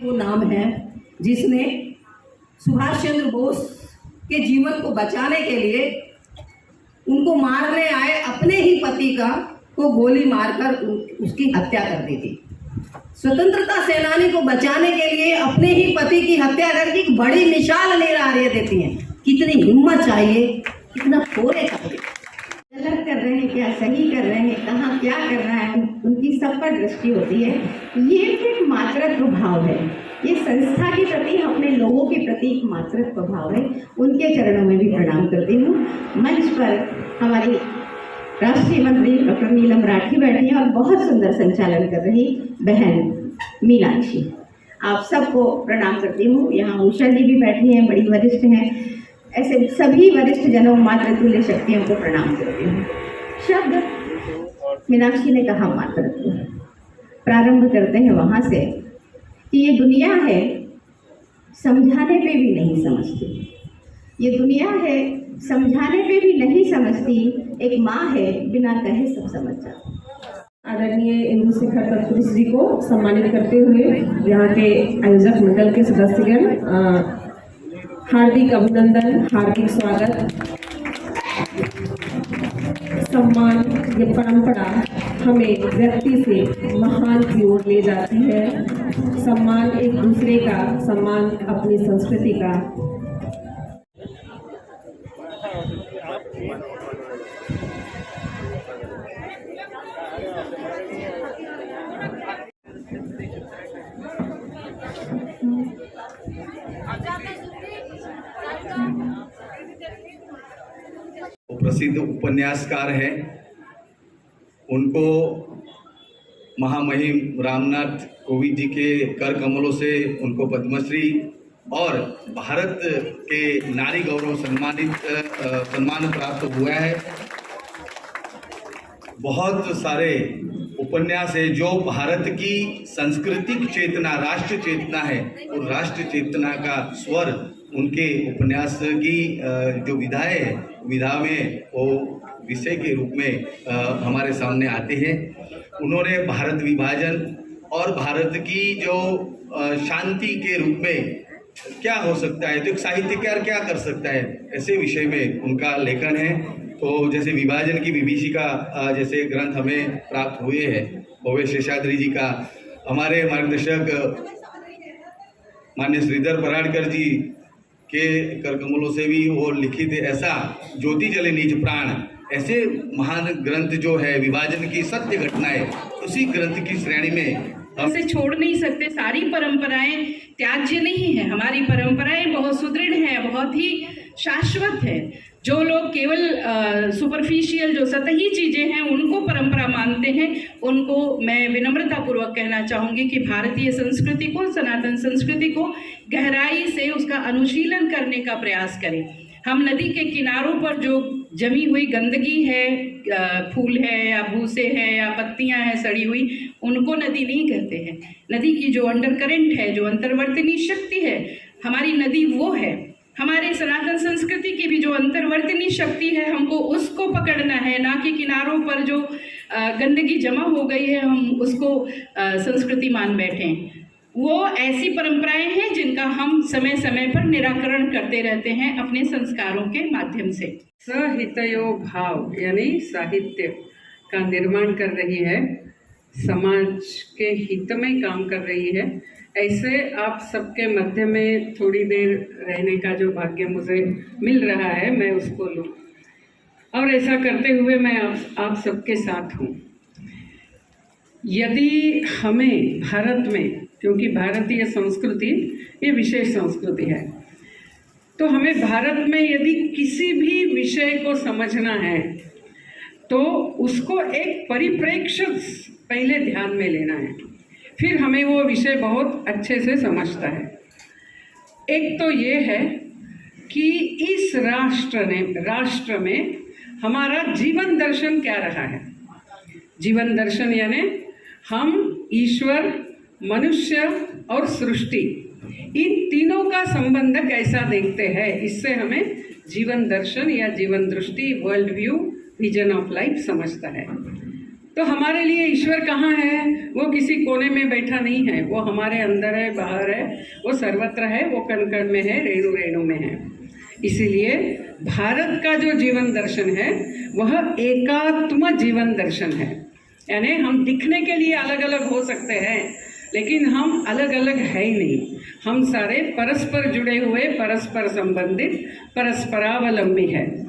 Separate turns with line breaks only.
वो नाम है जिसने सुभाष चंद्र बोस के जीवन को बचाने के लिए उनको मारने आए अपने ही पति को गोली मारकर उसकी हत्या कर दी थी। स्वतंत्रता सेनानी को बचाने के लिए अपने ही पति की हत्या करके एक बड़ी मिसाल निरारियां देती हैं। कितनी हिम्मत चाहिए, कितना थोड़े चाहिए। गलत कर रहे हैं क्या, सही कर रहे हैं, कहाँ क्या कर रहा है, उनकी सब पर दृष्टि होती है। ये एक मातृत्व भाव है, ये संस्था के प्रति, अपने लोगों के प्रति एक मातृत्व भाव है। उनके चरणों में भी प्रणाम करती हूँ। मंच पर हमारी राष्ट्रीय मंत्री डॉक्टर नीलम राठी बैठी हैं और बहुत सुंदर संचालन कर रही बहन मीनाक्षी, आप सबको प्रणाम करती हूँ। यहाँ उषा जी भी बैठी हैं, बड़ी वरिष्ठ हैं। ऐसे सभी वरिष्ठ जनों, मातृतुल्य शक्तियों को प्रणाम करती हूँ। शब्द मीनाक्षी ने कहा मातृत्व, प्रारंभ करते हैं वहाँ से कि ये दुनिया है समझाने पे भी नहीं समझती, ये दुनिया है समझाने पे भी नहीं समझती, एक माँ है बिना कहे सब समझ जाती।
आदरणीय इंदुशेखर तत्पुरुष जी को सम्मानित करते हुए यहाँ के आयोजक मंडल के सदस्यगण हार्दिक अभिनंदन, हार्दिक स्वागत। सम्मान, ये परंपरा हमें व्यक्ति से महान की ओर ले जाती है। सम्मान एक दूसरे का, सम्मान अपनी संस्कृति का।
प्रसिद्ध उपन्यासकार हैं, उनको महामहिम रामनाथ कोविंद जी के कर कमलों से उनको पद्मश्री और भारत के नारी गौरव सम्मान प्राप्त हुआ है। बहुत सारे उपन्यास है जो भारत की सांस्कृतिक चेतना, राष्ट्र चेतना है, और राष्ट्र चेतना का स्वर उनके उपन्यास की जो विधा में वो विषय के रूप में हमारे सामने आते हैं। उन्होंने भारत विभाजन और भारत की जो शांति के रूप में क्या हो सकता है, तो एक साहित्यकार क्या कर सकता है, ऐसे विषय में उनका लेखन है। तो जैसे विभाजन की विभीषिका जैसे ग्रंथ हमें प्राप्त हुए हैं, भोवे शेषाद्री जी का, हमारे मार्गदर्शक माननीय श्रीधर पराड़कर जी के कर कमलों से भी वो लिखित है। ऐसा ज्योति जले निज प्राण, ऐसे महान ग्रंथ जो है विभाजन की सत्य घटनाएं, उसी ग्रंथ की श्रेणी में हम
से छोड़ नहीं सकते। सारी परंपराएं त्याज्य नहीं है, हमारी परंपराएं बहुत सुदृढ़ हैं, बहुत ही शाश्वत है। जो लोग केवल सुपरफिशियल, जो सतही चीज़ें हैं, उनको परंपरा मानते हैं, उनको मैं विनम्रतापूर्वक कहना चाहूँगी कि भारतीय संस्कृति को, सनातन संस्कृति को गहराई से उसका अनुशीलन करने का प्रयास करें। हम नदी के किनारों पर जो जमी हुई गंदगी है, फूल है या भूसे हैं या पत्तियां हैं सड़ी हुई, उनको नदी नहीं कहते हैं। नदी की जो अंडर करंट है, जो अंतर्वर्तनी शक्ति है, हमारी नदी वो है। हमारे सनातन संस्कृति की भी जो अंतर्वर्तनी शक्ति है, हमको उसको पकड़ना है, ना कि किनारों पर जो गंदगी जमा हो गई है हम उसको संस्कृति मान बैठें। वो ऐसी परंपराएं हैं जिनका हम समय समय पर निराकरण करते रहते हैं अपने संस्कारों के माध्यम से।
सहितयो भाव यानी साहित्य का निर्माण कर रही है, समाज के हित में काम कर रही है। ऐसे आप सबके मध्य में थोड़ी देर रहने का जो भाग्य मुझे मिल रहा है, मैं उसको लूँ, और ऐसा करते हुए मैं आप सबके साथ हूँ। यदि हमें भारत में, क्योंकि भारतीय संस्कृति ये विशेष संस्कृति है, तो हमें भारत में यदि किसी भी विषय को समझना है तो उसको एक परिप्रेक्ष्य पहले ध्यान में लेना है, फिर हमें वो विषय बहुत अच्छे से समझता है। एक तो ये है कि इस राष्ट्र में हमारा जीवन दर्शन क्या रहा है। जीवन दर्शन यानी हम ईश्वर, मनुष्य और सृष्टि, इन तीनों का संबंध कैसा देखते हैं, इससे हमें जीवन दर्शन या जीवन दृष्टि, world view, vision of life समझता है। तो हमारे लिए ईश्वर कहाँ है? वो किसी कोने में बैठा नहीं है, वो हमारे अंदर है, बाहर है, वो सर्वत्र है, वो कण कण में है, रेणु रेणु में है। इसीलिए भारत का जो जीवन दर्शन है वह एकात्म जीवन दर्शन है। यानी हम दिखने के लिए अलग अलग हो सकते हैं, लेकिन हम अलग अलग है ही नहीं। हम सारे परस्पर जुड़े हुए, परस्पर संबंधित, परस्परावलंबी है।